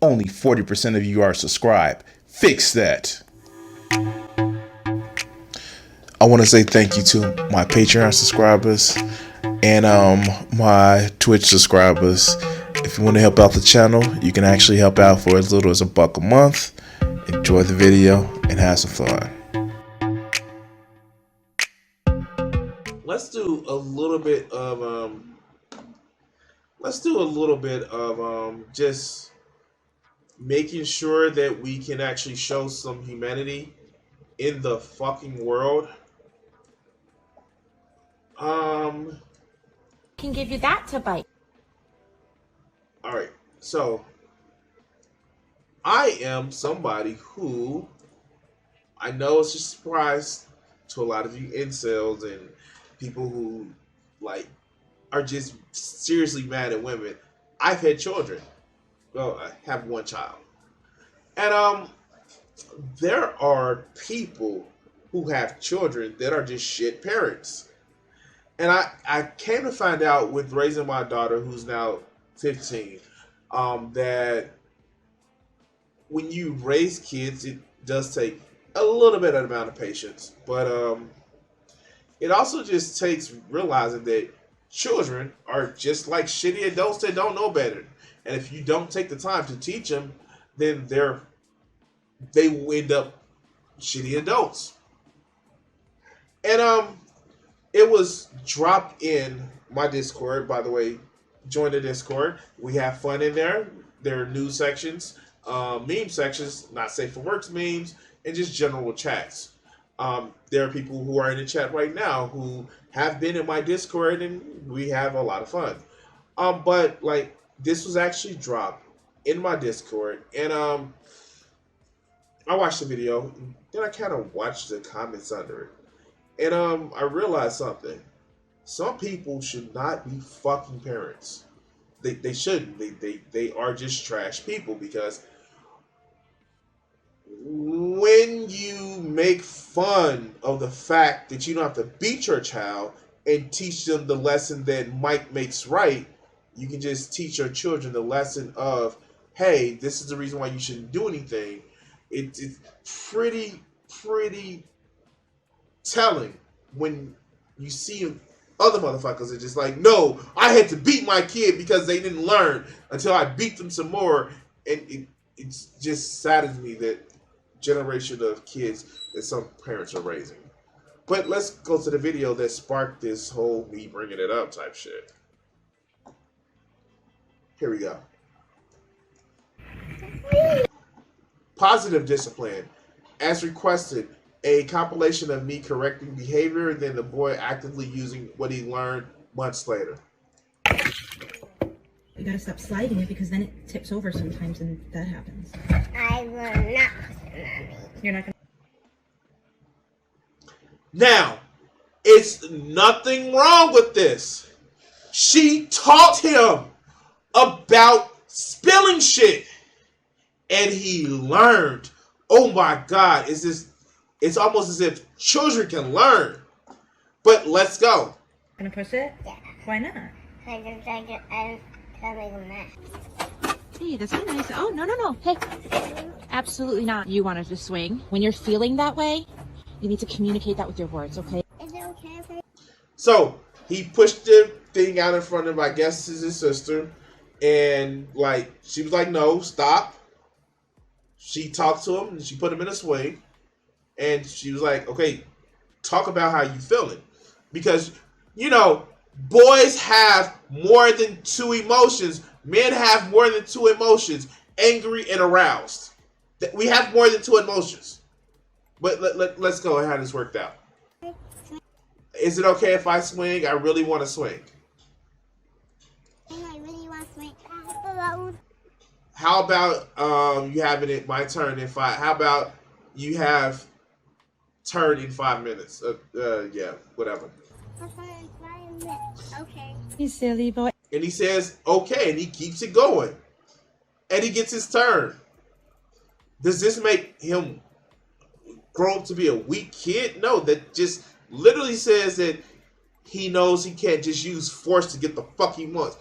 Only 40% of you are subscribed. Fix that. I want to say thank you to my Patreon subscribers and my Twitch subscribers. If you want to help out the channel, you can actually help out for as little as $1 a month. Enjoy the video and have some fun. Let's do a little bit of just making sure that we can actually show some humanity in the fucking world. Can give you that to bite. All right. So I am somebody who I know it's a surprise to a lot of you incels and people who like are just seriously mad at women. I've had children. Well, I have one child. And there are people who have children that are just shit parents. And I came to find out with raising my daughter, who's now 15, that when you raise kids, it does take a little bit of amount of patience. But it also just takes realizing that children are just like shitty adults that don't know better. And if you don't take the time to teach them, then they will end up shitty adults. And it was dropped in my Discord, by the way. Join the Discord. We have fun in there. There are news sections, meme sections, not safe for works memes, and just general chats. There are people who are in the chat right now who have been in my Discord, and we have a lot of fun. But like this was actually dropped in my Discord, and I watched the video, then I kind of watched the comments under it. And I realized something. Some people should not be fucking parents. They shouldn't. They are just trash people, because when you make fun of the fact that you don't have to beat your child and teach them the lesson that might makes right, you can just teach your children the lesson of, hey, this is the reason why you shouldn't do anything. It's pretty telling when you see other motherfuckers are just like, no, I had to beat my kid because they didn't learn until I beat them some more. And it just saddens me that generation of kids that some parents are raising. But let's go to the video that sparked this whole me bringing it up type shit. Here we go. Positive discipline. As requested, a compilation of me correcting behavior, then the boy actively using what he learned months later. You gotta stop sliding it, because then it tips over sometimes, and that happens. I will not, Mommy. You're not gonna. Now, it's nothing wrong with this. She taught him about spilling shit, and he learned. Oh my God, it's almost as if children can learn. But let's go. Gonna push it? Yeah. Why not? I'm coming a mess. Hey, that's not nice. Oh, no. Hey, absolutely not. You wanted to swing. When you're feeling that way, you need to communicate that with your words, okay? Is it okay if I... So he pushed the thing out in front of, I guess, his sister, and like she was like, "No, stop." She talked to him and she put him in a swing, and she was like, "Okay, talk about how you feeling," because you know boys have more than two emotions. Men have more than two emotions: angry and aroused. We have more than two emotions. But let's go and how this worked out. Is it okay if I swing? I really want to swing. And I really want to swing. How about you having it my turn in 5? How about you have turn in 5 minutes? Yeah, whatever. Okay. You silly boy. And he says okay, and he keeps it going, and he gets his turn. Does this make him grow up to be a weak kid? No, that just literally says that he knows he can't just use force to get the fuck he wants.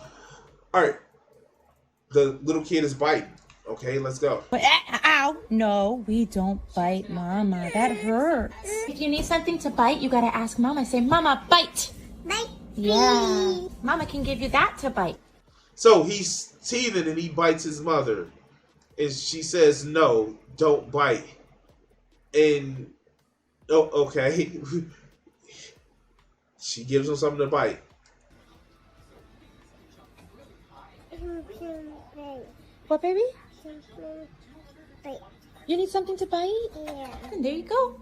All right, the little kid is biting. Okay, let's go. Ow! No, we don't bite, Mama. That hurts. If you need something to bite, you gotta ask Mama. Say, Mama, bite. Bite. Yeah. Mama can give you that to bite. So he's teething and he bites his mother. And she says, no, don't bite. And, oh, okay. She gives him something to bite. What, baby? Bite. You need something to bite? Yeah. And there you go.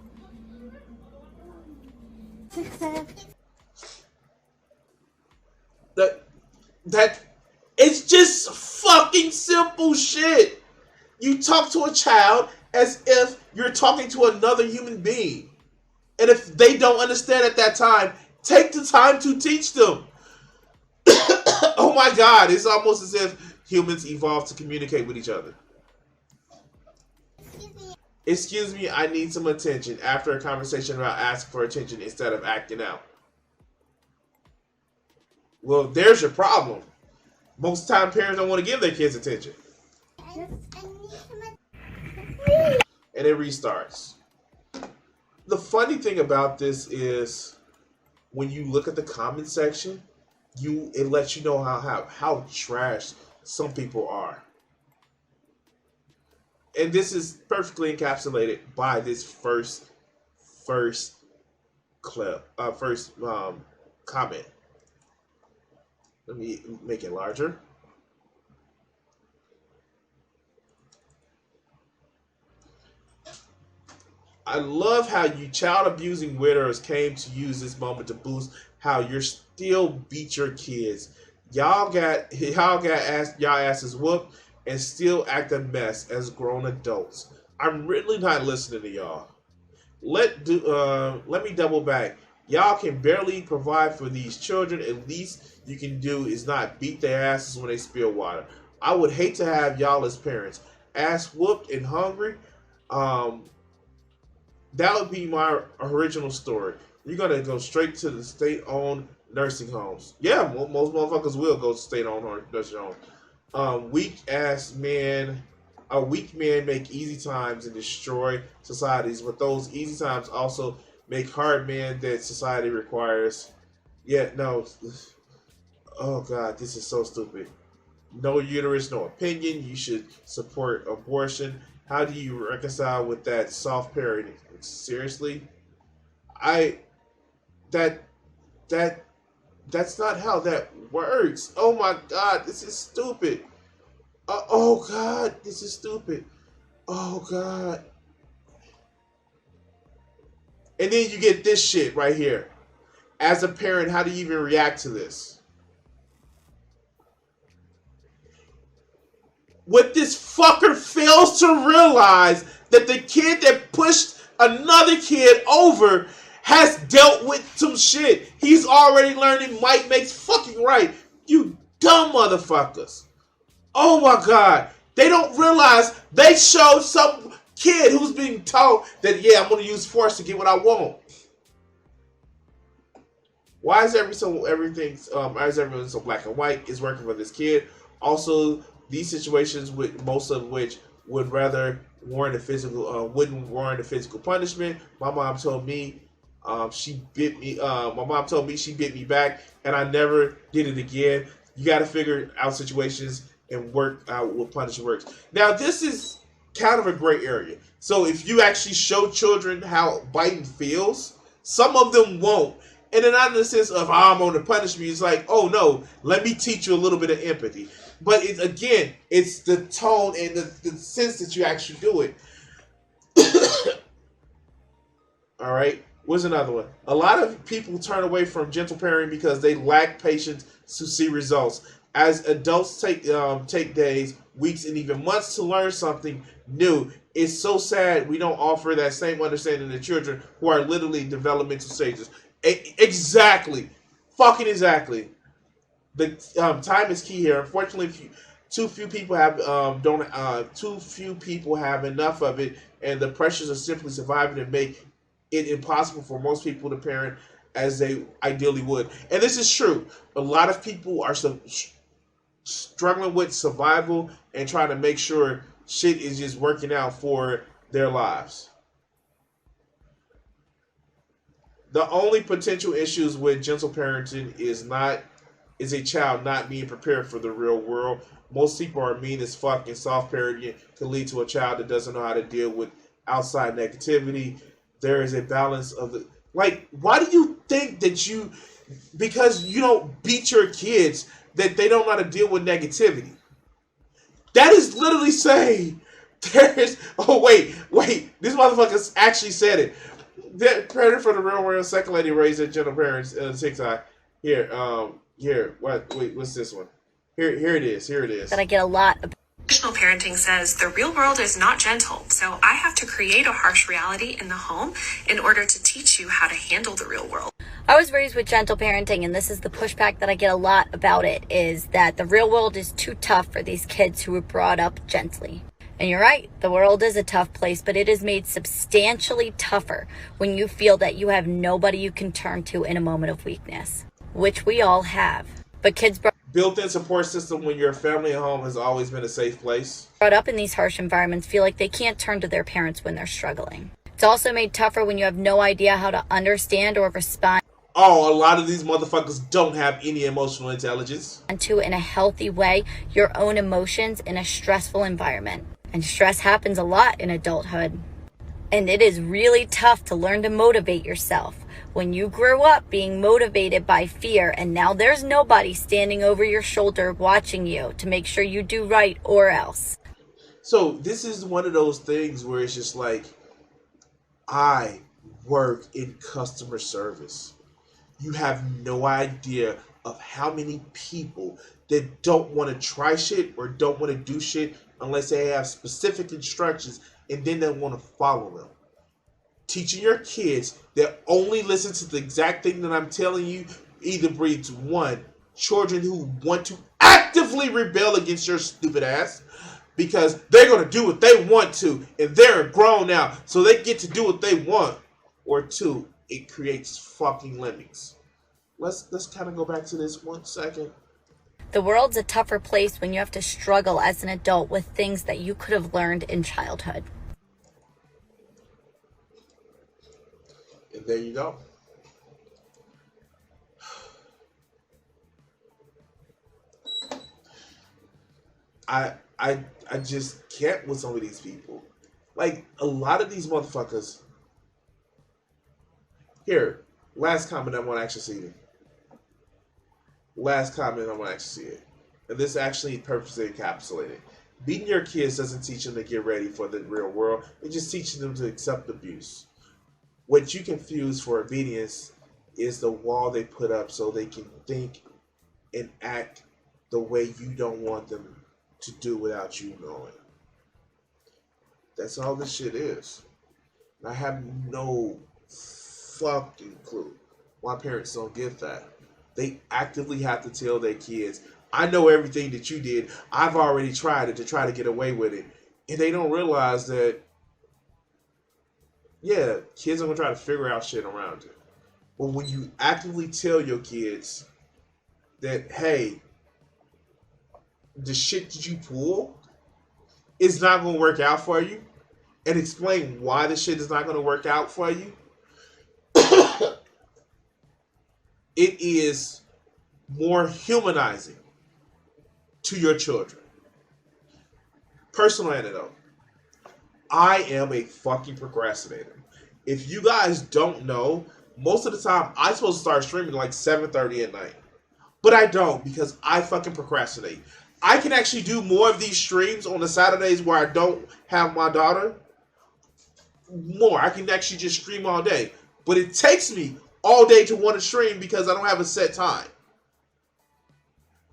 That it's just fucking simple shit. You talk to a child as if you're talking to another human being. And if they don't understand at that time, take the time to teach them. Oh my God, it's almost as if humans evolved to communicate with each other. Excuse me, I need some attention after a conversation about asking for attention instead of acting out. Well, there's your problem. Most time parents don't want to give their kids attention. And it restarts. The funny thing about this is when you look at the comment section, it lets you know how trash some people are. And this is perfectly encapsulated by this first clip, comment. Let me make it larger. I love how you child abusing widows came to use this moment to boost how you're still beat your kids. Y'all got y'all asses whooped and still act a mess as grown adults. I'm really not listening to y'all. Let me double back. Y'all can barely provide for these children. At least you can do is not beat their asses when they spill water. I would hate to have y'all as parents ass whooped and hungry. That would be my original story. You're gonna go straight to the state-owned nursing homes. Yeah, most motherfuckers will go to state-owned nursing homes. Weak men make easy times and destroy societies, but those easy times also make hard men that society requires. Yeah, no. Oh God, this is so stupid. No uterus, no opinion. You should support abortion. How do you reconcile with that soft parenting? Seriously, that's not how that works. Oh my God, this is stupid. Oh God, this is stupid. Oh God. And then you get this shit right here. As a parent, how do you even react to this? What this fucker fails to realize that the kid that pushed another kid over has dealt with some shit. He's already learning might makes fucking right. You dumb motherfuckers. Oh my God. They don't realize they showed some kid who's being told that, yeah, I'm going to use force to get what I want. Why is everything so black and white? Is working for this kid. Also, these situations, with most of which would rather warrant a wouldn't warrant a physical punishment. My mom told me she bit me. My mom told me she bit me back, and I never did it again. You got to figure out situations and work out what punishment works. Now, this is kind of a gray area. So if you actually show children how biting feels, some of them won't. And then not in the sense of, I'm on the punishment. It's like, oh no, let me teach you a little bit of empathy. But it's the tone and the sense that you actually do it. All right. What's another one? A lot of people turn away from gentle parenting because they lack patience to see results. As adults take days, weeks, and even months to learn something new, it's so sad we don't offer that same understanding to children who are literally developmental stages. Exactly. Fucking exactly. The time is key here. Unfortunately, too few people have enough of it, and the pressures of simply surviving and make it impossible for most people to parent as they ideally would. And this is true. A lot of people are struggling with survival and trying to make sure shit is just working out for their lives. The only potential issues with gentle parenting is a child not being prepared for the real world. Most people are mean as fuck, and soft parenting can lead to a child that doesn't know how to deal with outside negativity. There is a balance of the like. Why do you think that because you don't beat your kids that they don't know how to deal with negativity? That is literally saying there's. Oh wait, this motherfucker actually said it. That predator for the real world. Second lady raised their gentle parents in TikTok. Here. What? Wait, what's this one? Here it is. Here it is. That I get a lot of. Traditional parenting says the real world is not gentle, so I have to create a harsh reality in the home in order to teach you how to handle the real world. I was raised with gentle parenting, and this is the pushback that I get a lot about it, is that the real world is too tough for these kids who were brought up gently. And you're right, the world is a tough place, but it is made substantially tougher when you feel that you have nobody you can turn to in a moment of weakness, which we all have. But kids built-in support system when your family at home has always been a safe place. Brought up in these harsh environments feel like they can't turn to their parents when they're struggling. It's also made tougher when you have no idea how to understand or respond. Oh, a lot of these motherfuckers don't have any emotional intelligence. To, in a healthy way, your own emotions in a stressful environment. And stress happens a lot in adulthood. And it is really tough to learn to motivate yourself. When you grew up being motivated by fear, and now there's nobody standing over your shoulder watching you to make sure you do right or else. So this is one of those things where it's just like, I work in customer service. You have no idea of how many people that don't want to try shit or don't want to do shit unless they have specific instructions, and then they want to follow them. Teaching your kids that only listen to the exact thing that I'm telling you either breeds one, children who want to actively rebel against your stupid ass because they're going to do what they want to and they're grown now so they get to do what they want, or two, it creates fucking lemmings. Let's kind of go back to this 1 second. The world's a tougher place when you have to struggle as an adult with things that you could have learned in childhood. And there you go. I just can't with some of these people. Like, a lot of these motherfuckers. Here, last comment I want to actually see it. And this actually purposely encapsulated. Beating your kids doesn't teach them to get ready for the real world. It just teaches them to accept abuse. What you confuse for obedience is the wall they put up so they can think and act the way you don't want them to do without you knowing. That's all this shit is. And I have no fucking clue why parents don't get that. They actively have to tell their kids, I know everything that you did. I've already tried it to try to get away with it. And they don't realize that, yeah, kids are going to try to figure out shit around you. But when you actively tell your kids that, hey, the shit that you pull is not going to work out for you, and explain why the shit is not going to work out for you, it is more humanizing to your children. Personal anecdote. I am a fucking procrastinator. If you guys don't know, most of the time I'm supposed to start streaming like 7:30 at night. But I don't because I fucking procrastinate. I can actually do more of these streams on the Saturdays where I don't have my daughter. More. I can actually just stream all day. But it takes me all day to want to stream because I don't have a set time.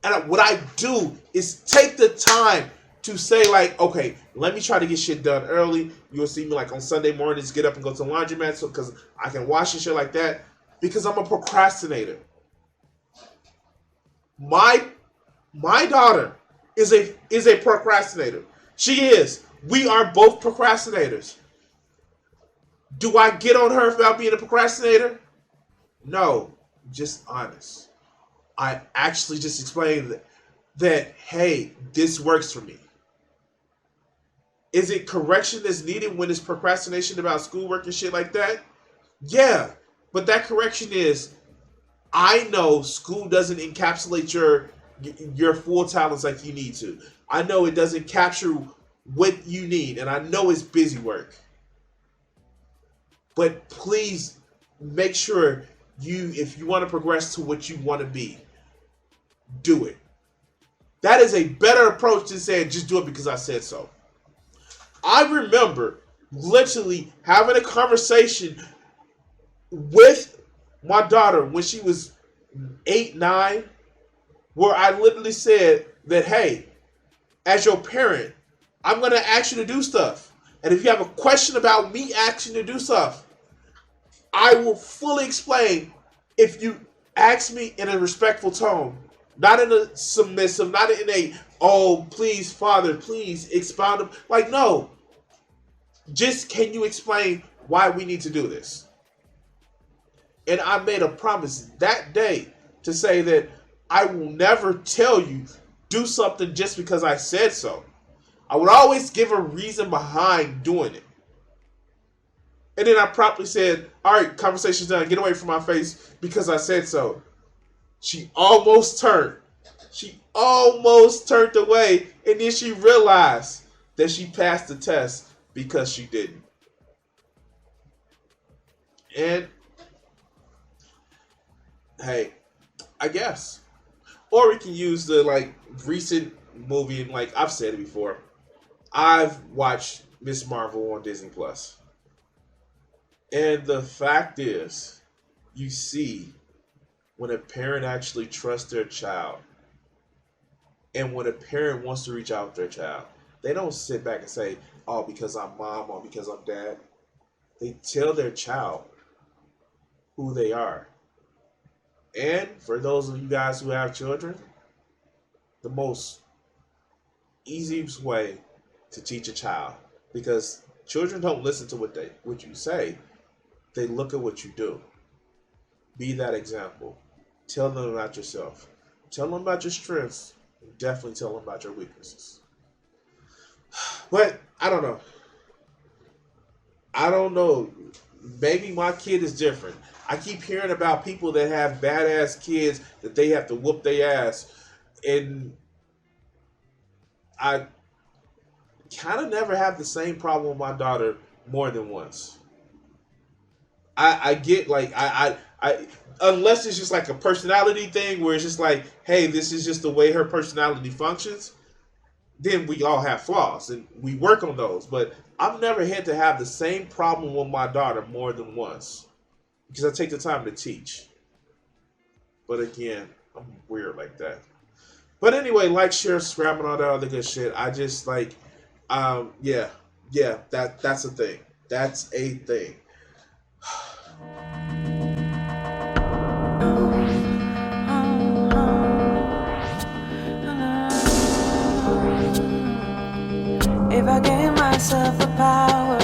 And what I do is take the time to say, like, okay, let me try to get shit done early. You'll see me like on Sunday mornings get up and go to the laundromat so because I can wash and shit like that because I'm a procrastinator. My daughter is a procrastinator. She is. We are both procrastinators. Do I get on her about being a procrastinator? No, just honest. I actually just explained that hey, this works for me. Is it correction that's needed when it's procrastination about schoolwork and shit like that? Yeah. But that correction is, I know school doesn't encapsulate your full talents like you need to. I know it doesn't capture what you need, and I know it's busy work. But please make sure if you want to progress to what you want to be, do it. That is a better approach than saying just do it because I said so. I remember literally having a conversation with my daughter when she was 8, 9, where I literally said that, hey, as your parent, I'm going to ask you to do stuff. And if you have a question about me asking you to do stuff, I will fully explain if you ask me in a respectful tone, not in a submissive, not in a, oh, please, Father, please expound. Like, no. Just can you explain why we need to do this? And I made a promise that day to say that I will never tell you do something just because I said so. I would always give a reason behind doing it. And then I promptly said, all right, conversation's done. Get away from my face because I said so. She almost turned. She almost turned away. And then she realized that she passed the test because she didn't. And, hey, I guess. Or we can use the, recent movie, and, I've said it before. I've watched Miss Marvel on Disney+. And the fact is, you see when a parent actually trusts their child, and when a parent wants to reach out to their child, they don't sit back and say, oh, because I'm mom or because I'm dad. They tell their child who they are. And for those of you guys who have children, the most easiest way to teach a child, because children don't listen to what you say, they look at what you do. Be that example. Tell them about yourself. Tell them about your strengths. And definitely tell them about your weaknesses. But I don't know. Maybe my kid is different. I keep hearing about people that have badass kids that they have to whoop their ass. And I kind of never have the same problem with my daughter more than once. I get I unless it's just like a personality thing where it's just like, hey, this is just the way her personality functions, then we all have flaws and we work on those. But I've never had to have the same problem with my daughter more than once because I take the time to teach. But again, I'm weird like that. But anyway, share, subscribe, and all that other good shit. I just that's a thing. That's a thing. If I gave myself the power